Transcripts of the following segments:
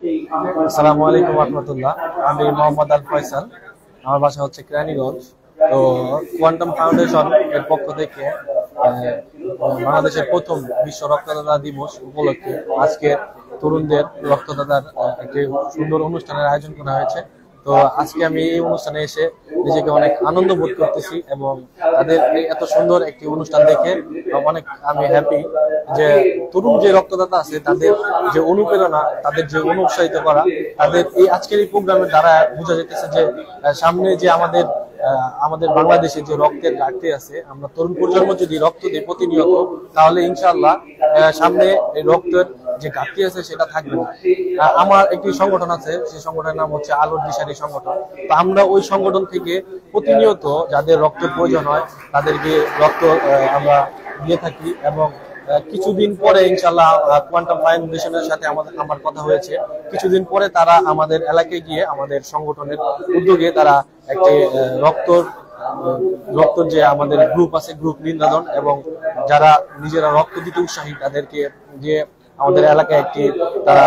আসসালামু আলাইকুম রহমতুল্লাহ। আমি মোহাম্মদ আল ফয়সাল, আমার বাসা হচ্ছে কেরানীগঞ্জ। তো কোয়ান্টাম ফাউন্ডেশন এর পক্ষ থেকে বাংলাদেশের প্রথম বিশ্ব রক্তদাতা দিবস উপলক্ষে আজকে তরুণদের রক্তদাতার একটি সুন্দর অনুষ্ঠানের আয়োজন করা হয়েছে। তো আজকে আমি এই অনুষ্ঠানে এসে নিজেকে অনেক আনন্দ বোধ করতেছি এবং তাদের এত সুন্দর একটি অনুষ্ঠান দেখে অনেক আমি হ্যাপি যে তরুণ যে রক্তদাতা আছে তাদের যে অনুপ্রেরণা, তাদের যে অনুৎসাহিত করা, তাদের এই আজকের এই প্রোগ্রামের দ্বারা বোঝা যেতেছে যে সামনে যে আমাদের বাংলাদেশে যে রক্তের ঘাটতি আছে, আমরা তরুণ প্রজন্ম যদি রক্ত দিই প্রতিনিয়ত, তাহলে ইনশাআল্লাহ সামনে এই রক্তের যে ঘাটতি আছে সেটা থাকবে না। আমার একটি সংগঠন আছে, সেই সংগঠনের নাম হচ্ছে আলোর দিশারি সংগঠন। তো আমরা ওই সংগঠন থেকে প্রতিনিয়ত যাদের রক্তের প্রয়োজন হয় তাদেরকে রক্ত আমরা দিয়ে থাকি এবং কিছুদিন পরে ইনশাআল্লাহ কোয়ান্টাম ফাউন্ডেশনের সাথে আমার কথা হয়েছে। কিছুদিন পরে তারা আমাদের এলাকায় গিয়ে আমাদের সংগঠনের উদ্যোগে তারা একটি রক্তর যে আমাদের গ্রুপ আছে, গ্রুপ নির্ধারণ এবং যারা নিজেরা রক্ত দিতে উৎসাহী তাদেরকে দিয়ে আমাদের এলাকায় একটি তারা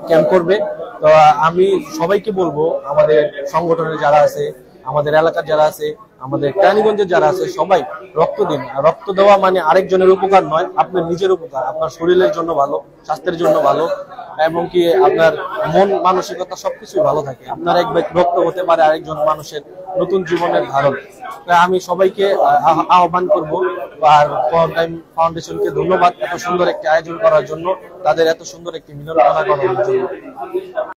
ক্যাম্প করবে। তো আমি সবাইকে বলবো, আমাদের সংগঠনের যারা আছে, আমাদের এলাকার যারা আছে, আমাদের কেরানীগঞ্জের যারা আছে, সবাই রক্ত দিন। রক্ত দেওয়া মানে আরেকজনের উপকার নয়, আপনার নিজের উপকার, আপনার শরীরের জন্য ভালো, স্বাস্থ্যের জন্য ভালো, এবং কি আপনার মন মানসিকতা সবকিছু ভালো থাকে। আপনার এক ব্যক্তি রক্ত হতে পারে আরেকজন মানুষের নতুন জীবনের ধারণ। আমি সবাইকে আহ্বান করব আর কোয়ান্টাম ফাউন্ডেশনকে ধন্যবাদ এত সুন্দর একটি আয়োজন করার জন্য, তাদের এত সুন্দর একটি মিলন করার জন্য।